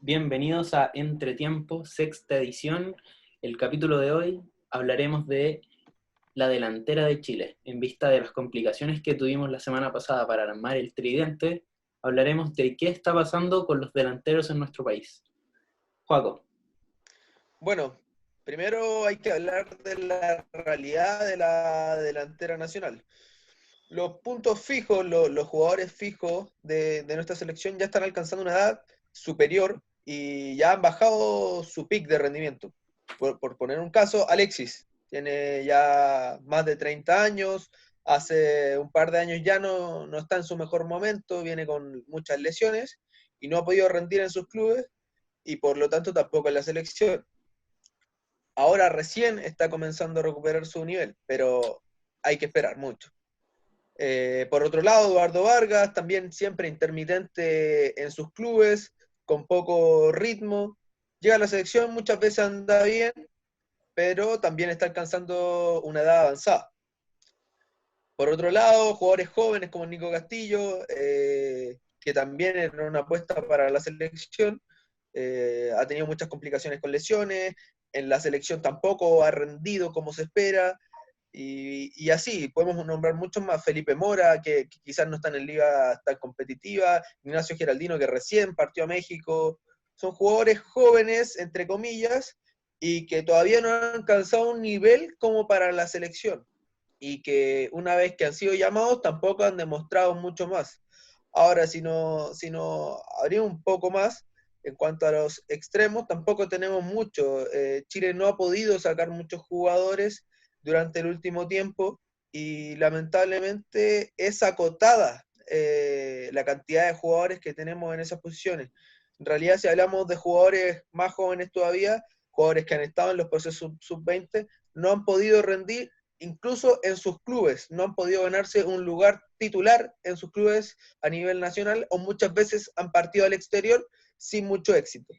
Bienvenidos a Entretiempo, sexta edición. El capítulo de hoy hablaremos de la delantera de Chile. En vista de las complicaciones que tuvimos la semana pasada para armar el tridente, hablaremos de qué está pasando con los delanteros en nuestro país. Joaco. Bueno, primero hay que hablar de la realidad de la delantera nacional. Los puntos fijos, los jugadores fijos de nuestra selección ya están alcanzando una edad superior y ya han bajado su pick de rendimiento. Por poner un caso, Alexis tiene ya más de 30 años, hace un par de años ya no está en su mejor momento, viene con muchas lesiones y no ha podido rendir en sus clubes y por lo tanto tampoco en la selección. Ahora recién está comenzando a recuperar su nivel, pero hay que esperar mucho. Por otro lado, Eduardo Vargas, también siempre intermitente en sus clubes, con poco ritmo. Llega a la selección, muchas veces anda bien, pero también está alcanzando una edad avanzada. Por otro lado, jugadores jóvenes como Nico Castillo, que también era una apuesta para la selección, ha tenido muchas complicaciones con lesiones, en la selección tampoco ha rendido como se espera, y así, podemos nombrar muchos más, Felipe Mora, que quizás no está en liga tan competitiva, Ignacio Geraldino, que recién partió a México, son jugadores jóvenes, entre comillas, y que todavía no han alcanzado un nivel como para la selección, y que una vez que han sido llamados tampoco han demostrado mucho más. Ahora, si no abrimos un poco más, en cuanto a los extremos, tampoco tenemos mucho. Chile no ha podido sacar muchos jugadores durante el último tiempo y lamentablemente es acotada la cantidad de jugadores que tenemos en esas posiciones. En realidad, si hablamos de jugadores más jóvenes todavía, jugadores que han estado en los procesos sub-20, no han podido rendir incluso en sus clubes, no han podido ganarse un lugar titular en sus clubes a nivel nacional o muchas veces han partido al exterior sin mucho éxito.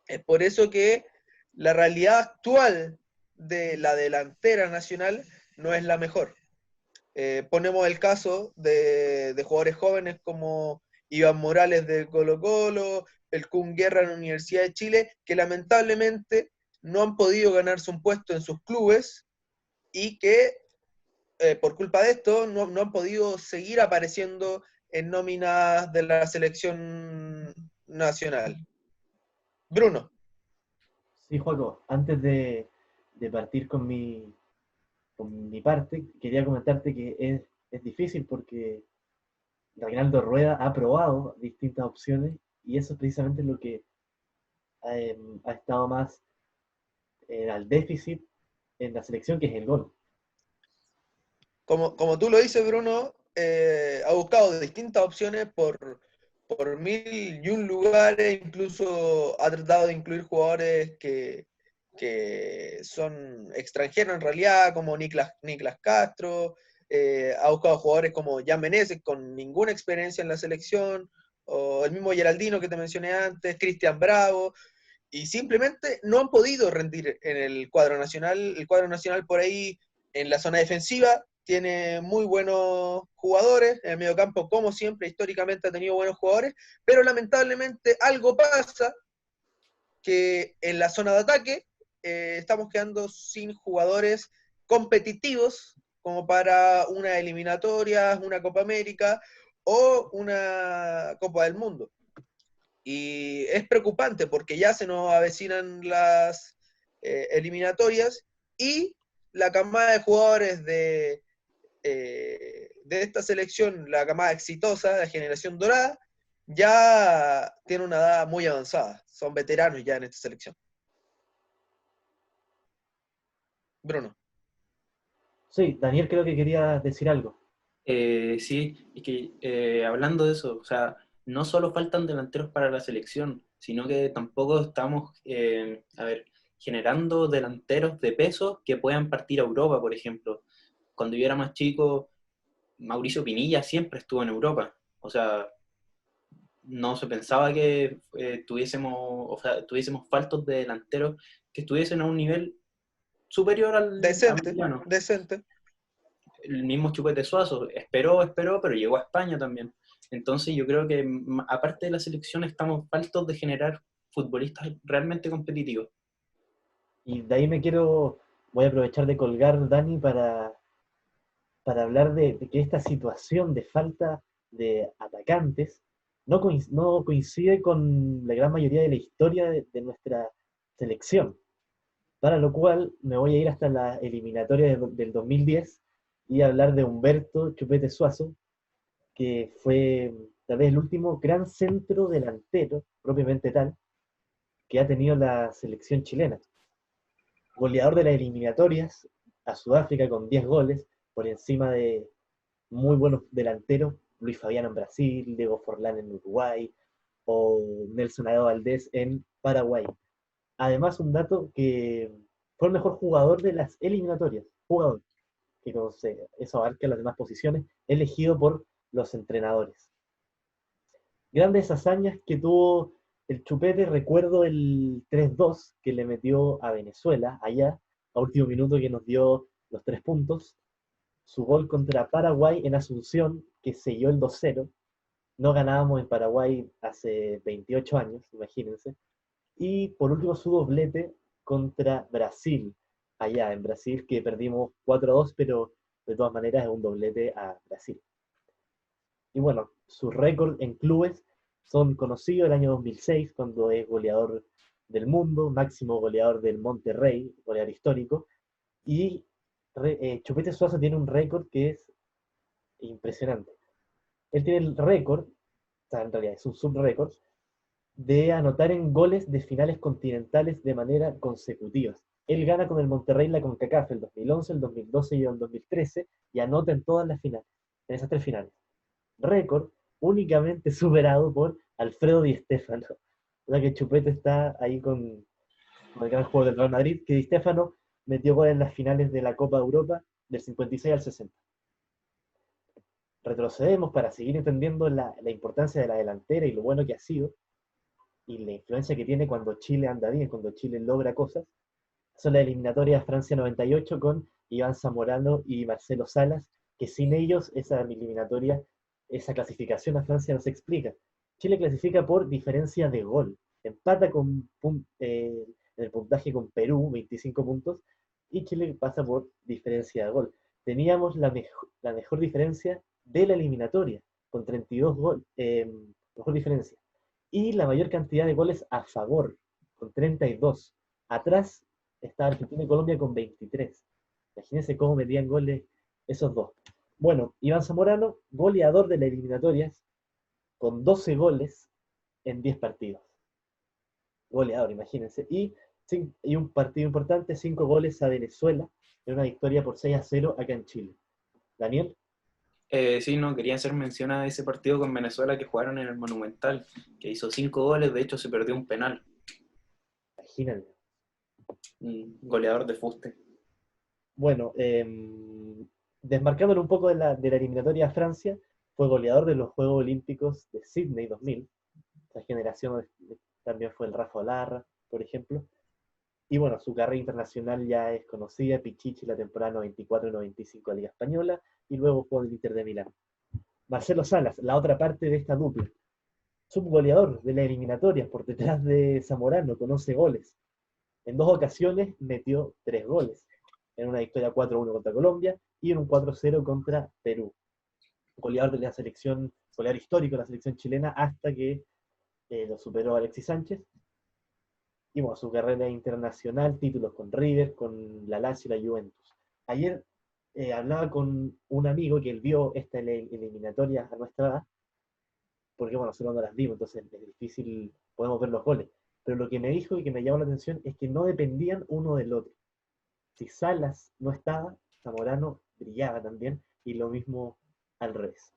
Es por eso que la realidad actual de la delantera nacional no es la mejor. Ponemos el caso de jugadores jóvenes como Iván Morales de Colo Colo, el Kun Guerra en la Universidad de Chile, que lamentablemente no han podido ganarse un puesto en sus clubes y que por culpa de esto no han podido seguir apareciendo en nóminas de la selección nacional. Bruno. Sí, Joaco, antes de partir con mi parte, quería comentarte que es difícil porque Reinaldo Rueda ha probado distintas opciones y eso es precisamente lo que ha estado más al déficit en la selección, que es el gol. Como tú lo dices, Bruno, ha buscado distintas opciones por mil y un lugares, incluso ha tratado de incluir jugadores que son extranjeros en realidad, como Niklas Castro, ha buscado jugadores como Jan Meneses con ninguna experiencia en la selección, o el mismo Geraldino que te mencioné antes, Cristian Bravo, y simplemente no han podido rendir en el cuadro nacional. El cuadro nacional por ahí en la zona defensiva tiene muy buenos jugadores, en el mediocampo como siempre históricamente ha tenido buenos jugadores, pero lamentablemente algo pasa que en la zona de ataque estamos quedando sin jugadores competitivos como para una eliminatoria, una Copa América o una Copa del Mundo. Y es preocupante porque ya se nos avecinan las eliminatorias y la camada de jugadores de esta selección, la camada exitosa, la generación dorada, ya tiene una edad muy avanzada. Son veteranos ya en esta selección. Bruno. Sí, Daniel creo que quería decir algo. Sí, y que hablando de eso, o sea, no solo faltan delanteros para la selección, sino que tampoco estamos, generando delanteros de peso que puedan partir a Europa, por ejemplo. Cuando yo era más chico, Mauricio Pinilla siempre estuvo en Europa. O sea, no se pensaba que tuviésemos faltos de delanteros que estuviesen a un nivel superior al Decente, americano. decente. El mismo Chupete Suazo esperó, pero llegó a España también. Entonces yo creo que aparte de la selección estamos faltos de generar futbolistas realmente competitivos. Y de ahí voy a aprovechar de colgar, Dani, para hablar de que esta situación de falta de atacantes no coincide con la gran mayoría de la historia de nuestra selección. Para lo cual me voy a ir hasta la eliminatoria del 2010 y hablar de Humberto Chupete Suazo, que fue tal vez el último gran centro delantero, propiamente tal, que ha tenido la selección chilena. Goleador de las eliminatorias a Sudáfrica con 10 goles, por encima de muy buenos delanteros, Luis Fabiano en Brasil, Diego Forlán en Uruguay, o Nelson Aedo Valdés en Paraguay. Además, un dato que fue el mejor jugador de las eliminatorias, jugador, que conoce, eso abarca las demás posiciones, elegido por los entrenadores. Grandes hazañas que tuvo el Chupete, recuerdo el 3-2 que le metió a Venezuela, allá, a último minuto que nos dio los 3 puntos, su gol contra Paraguay en Asunción, que selló el 2-0, no ganábamos en Paraguay hace 28 años, imagínense, y por último su doblete contra Brasil, allá en Brasil, que perdimos 4-2, pero de todas maneras es un doblete a Brasil. Y bueno, sus récords en clubes son conocidos el año 2006, cuando es goleador del mundo, máximo goleador del Monterrey, goleador histórico, y Chupete Suazo tiene un récord que es impresionante. Él tiene el récord, o sea, en realidad es un subrécord, de anotar en goles de finales continentales de manera consecutiva. Él gana con el Monterrey la CONCACAF el 2011, el 2012 y el 2013, y anota en todas las finales, en esas 3 finales. Récord únicamente superado por Alfredo Di Stéfano. O sea que Chupete está ahí con el gran jugador del Real Madrid, que Di Stéfano metió gol en las finales de la Copa de Europa del 56 al 60. Retrocedemos para seguir entendiendo la importancia de la delantera y lo bueno que ha sido, y la influencia que tiene cuando Chile anda bien, cuando Chile logra cosas. Son las eliminatorias Francia 98 con Iván Zamorano y Marcelo Salas, que sin ellos esa eliminatoria, esa clasificación a Francia no se explica. Chile clasifica por diferencia de gol, empata en el puntaje con Perú, 25 puntos, y Chile pasa por diferencia de gol. Teníamos la mejor diferencia de la eliminatoria, con 32 goles, mejor diferencia. Y la mayor cantidad de goles a favor, con 32. Atrás está Argentina y Colombia con 23. Imagínense cómo metían goles esos dos. Bueno, Iván Zamorano, goleador de las eliminatorias, con 12 goles en 10 partidos. Goleador, imagínense. Y un partido importante, 5 goles a Venezuela, en una victoria por 6-0 acá en Chile. Daniel. Sí, no, quería hacer mención a ese partido con Venezuela que jugaron en el Monumental, que hizo 5 goles, de hecho se perdió un penal. Imagínate. Un goleador de fuste. Bueno, desmarcándolo un poco de la eliminatoria a Francia, fue goleador de los Juegos Olímpicos de Sydney 2000. Esa generación también fue el Rafa Larra, por ejemplo. Y bueno, su carrera internacional ya es conocida, Pichichi la temporada 94 y 95 de la Liga Española, y luego jugó el Inter de Milán. Marcelo Salas, la otra parte de esta dupla. Subgoleador de las eliminatorias por detrás de Zamorano, con 11 goles. En 2 ocasiones metió 3 goles. En una victoria 4-1 contra Colombia y en un 4-0 contra Perú. Goleador de la selección, goleador histórico de la selección chilena hasta que lo superó Alexis Sánchez. Y bueno, su carrera internacional, títulos con River, con la Lazio y la Juventus. Ayer hablaba con un amigo que él vio esta eliminatoria a nuestra edad, porque bueno, nosotros no las vimos, entonces es difícil, podemos ver los goles. Pero lo que me dijo y que me llamó la atención es que no dependían uno del otro. Si Salas no estaba, Zamorano brillaba también, y lo mismo al revés.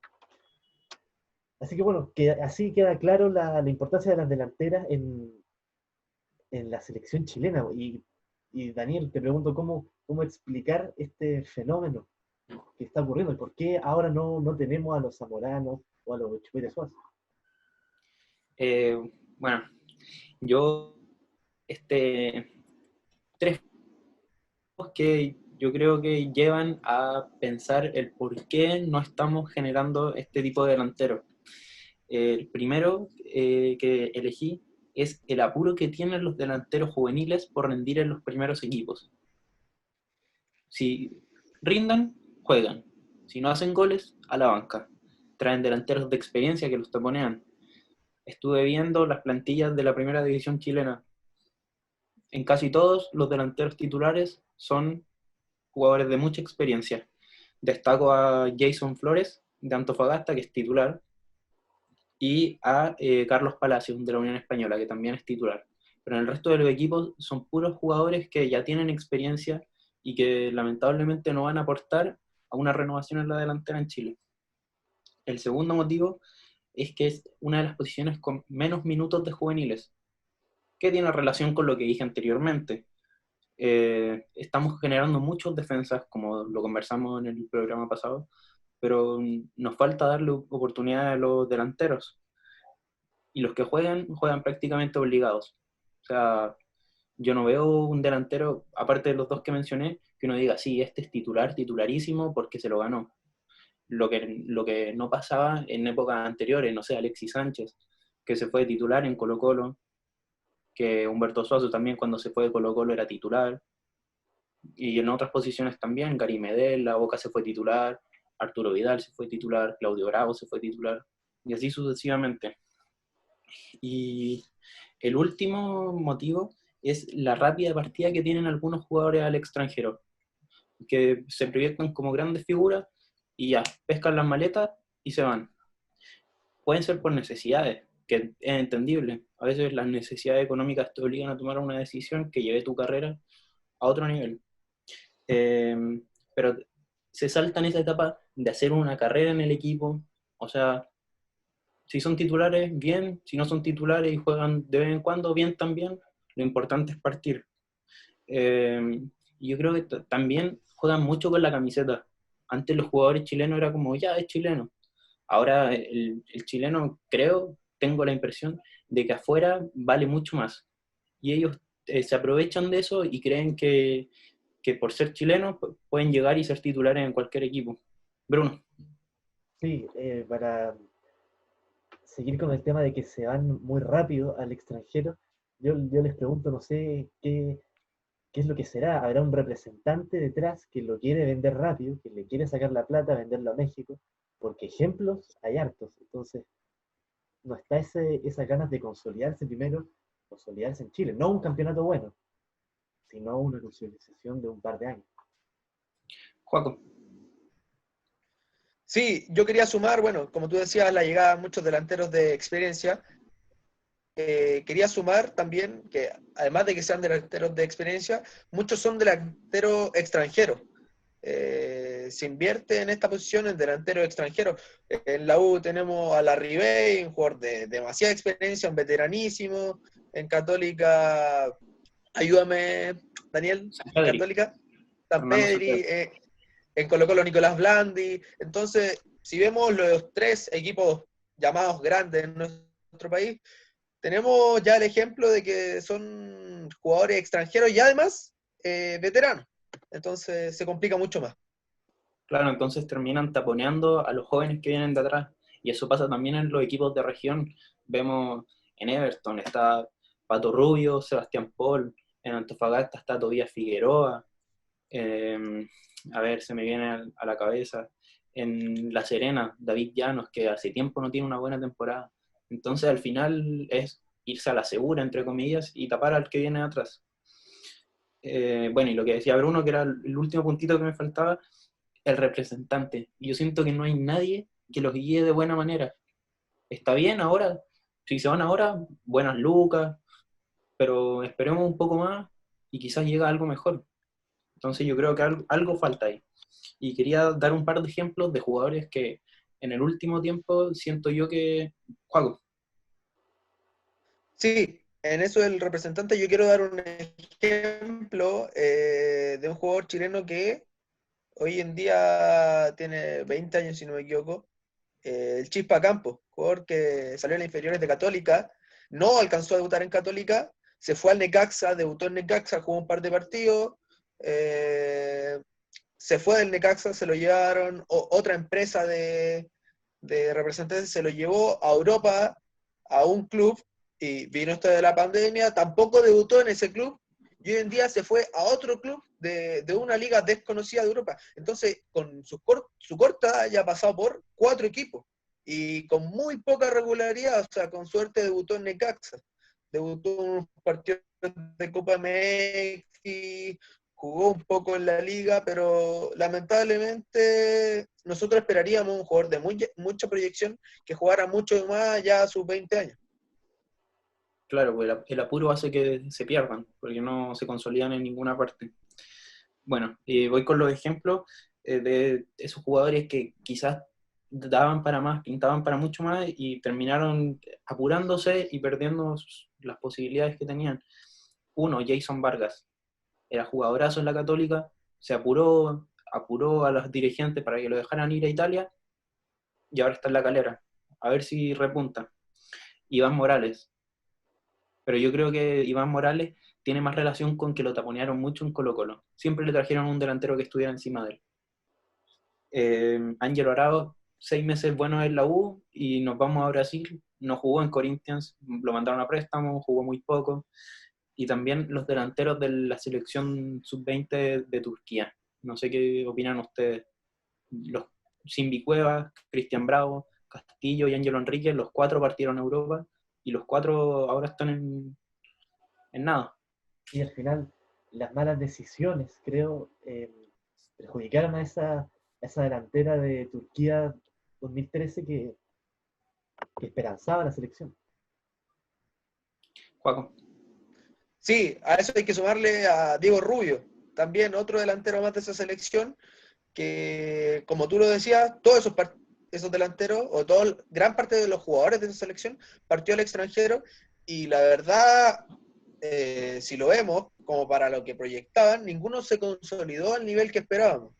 Así que bueno, que así queda claro la importancia de las delanteras en la selección chilena. Y Daniel, te pregunto cómo explicar este fenómeno que está ocurriendo y por qué ahora no tenemos a los Zamoranos o a los Chupete Suazo. Bueno, yo tres que yo creo que llevan a pensar el por qué no estamos generando este tipo de delanteros. El primero que elegí es el apuro que tienen los delanteros juveniles por rendir en los primeros equipos. Si rindan, juegan. Si no hacen goles, a la banca. Traen delanteros de experiencia que los taponean. Estuve viendo las plantillas de la primera división chilena. En casi todos los delanteros titulares son jugadores de mucha experiencia. Destaco a Jason Flores, de Antofagasta, que es titular, y a Carlos Palacios, de la Unión Española, que también es titular. Pero en el resto de los equipos son puros jugadores que ya tienen experiencia y que lamentablemente no van a aportar a una renovación en la delantera en Chile. El segundo motivo es que es una de las posiciones con menos minutos de juveniles, que tiene relación con lo que dije anteriormente. Estamos generando muchos defensas, como lo conversamos en el programa pasado, pero nos falta darle oportunidad a los delanteros. Y los que juegan, juegan prácticamente obligados. O sea, yo no veo un delantero, aparte de los dos que mencioné, que uno diga, sí, este es titular, titularísimo, porque se lo ganó. Lo que no pasaba en épocas anteriores, no sé, Alexis Sánchez, que se fue titular en Colo-Colo, que Humberto Suazo también cuando se fue de Colo-Colo era titular, y en otras posiciones también, Gary Medel, La Boca se fue titular, Arturo Vidal se fue titular, Claudio Bravo se fue titular, y así sucesivamente. Y el último motivo es la rápida partida que tienen algunos jugadores al extranjero, que se proyectan como grandes figuras y ya, pescan las maletas y se van. Pueden ser por necesidades, que es entendible. A veces las necesidades económicas te obligan a tomar una decisión que lleve tu carrera a otro nivel. Pero se saltan esa etapa de hacer una carrera en el equipo. O sea, si son titulares, bien. Si no son titulares y juegan de vez en cuando, bien también. Lo importante es partir. Y yo creo que también juegan mucho con la camiseta. Antes los jugadores chilenos era como, ya, es chileno. Ahora el chileno, tengo la impresión de que afuera vale mucho más. Y ellos se aprovechan de eso y creen que por ser chilenos pueden llegar y ser titulares en cualquier equipo. Bruno. Sí, para seguir con el tema de que se van muy rápido al extranjero, yo les pregunto, no sé qué es lo que será. ¿Habrá un representante detrás que lo quiere vender rápido, que le quiere sacar la plata, venderlo a México? Porque ejemplos hay hartos. Entonces, no está esas ganas de consolidarse primero, consolidarse en Chile. No un campeonato bueno, sino una consolidación de un par de años. Joaco. Sí, yo quería sumar, bueno, como tú decías, la llegada de muchos delanteros de experiencia. Quería sumar también que, además de que sean delanteros de experiencia, muchos son delanteros extranjeros. Se invierte en esta posición el delantero extranjero. En la U tenemos a Larribey, un jugador de demasiada experiencia, un veteranísimo. En Católica, ayúdame, Daniel, en Católica, San Pedri, en Colo-Colo Nicolás Blandi. Entonces, si vemos los tres equipos llamados grandes en nuestro país, tenemos ya el ejemplo de que son jugadores extranjeros y además veteranos. Entonces se complica mucho más. Claro, entonces terminan taponeando a los jóvenes que vienen de atrás. Y eso pasa también en los equipos de región. Vemos en Everton está Pato Rubio, Sebastián Paul, en Antofagasta está Tobías Figueroa, a ver, se me viene a la cabeza, en La Serena, David Llanos, que hace tiempo no tiene una buena temporada. Entonces al final es irse a la segura, entre comillas, y tapar al que viene atrás. Bueno, y lo que decía Bruno, que era el último puntito que me faltaba, el representante. Yo siento que no hay nadie que los guíe de buena manera. Está bien ahora, si se van ahora, buenas lucas, pero esperemos un poco más y quizás llega algo mejor. Entonces yo creo que algo falta ahí. Y quería dar un par de ejemplos de jugadores que en el último tiempo siento yo que... Juego. Sí, en eso del representante yo quiero dar un ejemplo de un jugador chileno que hoy en día tiene 20 años, si no me equivoco, el Chispa Campos, jugador que salió en las inferiores de Católica, no alcanzó a debutar en Católica, se fue al Necaxa, debutó en Necaxa, jugó un par de partidos, se fue del Necaxa, se lo llevaron, otra empresa de representantes se lo llevó a Europa, a un club, y vino esto de la pandemia, tampoco debutó en ese club, y hoy en día se fue a otro club de una liga desconocida de Europa. Entonces, con su corta edad ya ha pasado por 4 equipos, y con muy poca regularidad, o sea, con suerte debutó en Necaxa, debutó en un partido de Copa MX, jugó un poco en la liga, pero lamentablemente nosotros esperaríamos un jugador de mucha proyección que jugara mucho más ya a sus 20 años. Claro, pues el apuro hace que se pierdan, porque no se consolidan en ninguna parte. Bueno, voy con los ejemplos de esos jugadores que quizás daban para más, pintaban para mucho más y terminaron apurándose y perdiendo las posibilidades que tenían. Uno, Jason Vargas, era jugadorazo en la Católica, se apuró a los dirigentes para que lo dejaran ir a Italia y ahora está en la Calera. A ver si repunta. Iván Morales, pero yo creo que Iván Morales tiene más relación con que lo taponearon mucho en Colo-Colo. Siempre le trajeron un delantero que estuviera encima de él. Ángelo Arao, 6 meses buenos en la U y nos vamos a Brasil. No jugó en Corinthians, lo mandaron a préstamo, jugó muy poco. Y también los delanteros de la selección sub-20 de Turquía. No sé qué opinan ustedes. Los Simbi Cuevas, Cristian Bravo, Castillo y Ángelo Enríquez, los 4 partieron a Europa y los 4 ahora están en nada. Y al final, las malas decisiones, creo, perjudicaron a esa delantera de Turquía 2013 que esperanzaba la selección. Juaco. Sí, a eso hay que sumarle a Diego Rubio, también otro delantero más de esa selección, que como tú lo decías, todos esos delanteros, o gran parte de los jugadores de esa selección, partió al extranjero, y la verdad, si lo vemos, como para lo que proyectaban, ninguno se consolidó al nivel que esperábamos.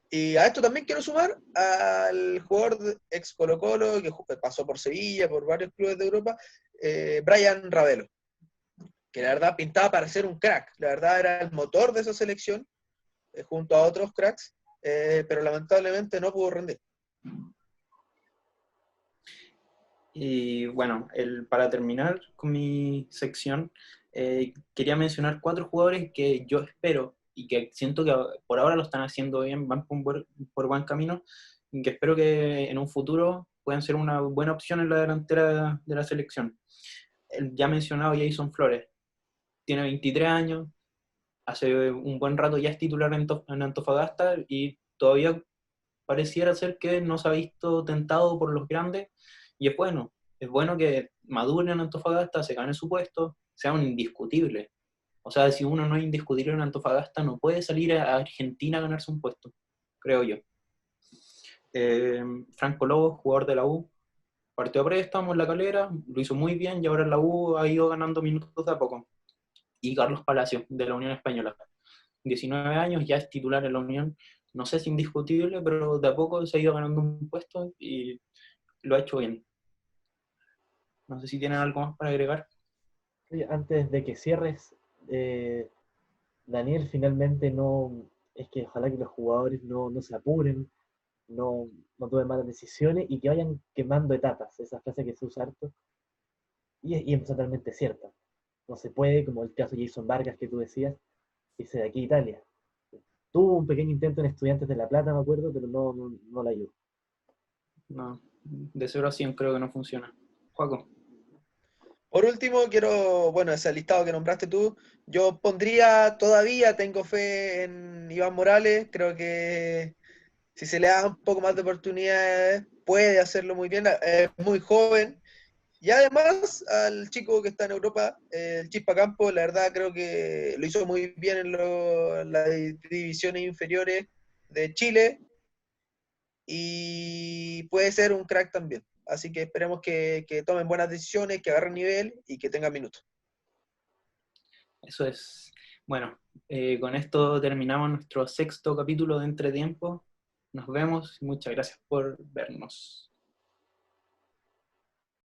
Y a esto también quiero sumar al jugador ex Colo-Colo, que pasó por Sevilla, por varios clubes de Europa, Brian Ravelo, que la verdad pintaba para ser un crack, la verdad era el motor de esa selección, junto a otros cracks, pero lamentablemente no pudo rendir. Y bueno, para terminar con mi sección, quería mencionar 4 jugadores que yo espero y que siento que por ahora lo están haciendo bien, van por buen camino, y que espero que en un futuro puedan ser una buena opción en la delantera de la selección. El ya mencionado Jason Flores, tiene 23 años, hace un buen rato ya es titular en Antofagasta y todavía pareciera ser que no se ha visto tentado por los grandes, y es bueno que madure en Antofagasta, se gane su puesto, sea un indiscutible. O sea, si uno no es indiscutible en Antofagasta, no puede salir a Argentina a ganarse un puesto, creo yo. Franco Lobo, jugador de la U, partió a préstamo en la Calera, lo hizo muy bien y ahora en la U ha ido ganando minutos de a poco. Y Carlos Palacios, de la Unión Española, 19 años, ya es titular en la Unión, no sé si indiscutible, pero de a poco se ha ido ganando un puesto y lo ha hecho bien. No sé si tienen algo más para agregar. Oye, antes de que cierres, Daniel, finalmente no, es que ojalá que los jugadores no se apuren, no tomen malas decisiones y que vayan quemando etapas, esa frase que se usa harto, y es totalmente cierta. No se puede, como el caso de Jason Vargas que tú decías, irse de aquí a Italia. Tuvo un pequeño intento en Estudiantes de La Plata, me acuerdo, pero no la ayudó. No, de 0 a 100 creo que no funciona. Juaco. Por último, bueno, ese listado que nombraste tú, yo pondría, todavía tengo fe en Iván Morales, creo que si se le da un poco más de oportunidades, puede hacerlo muy bien, es muy joven. Y además, al chico que está en Europa, el Chispa Campos, la verdad creo que lo hizo muy bien en las divisiones inferiores de Chile, y puede ser un crack también. Así que esperemos que tomen buenas decisiones, que agarren nivel y que tengan minutos. Eso es. Bueno, con esto terminamos nuestro 6º capítulo de Entretiempo. Nos vemos y muchas gracias por vernos.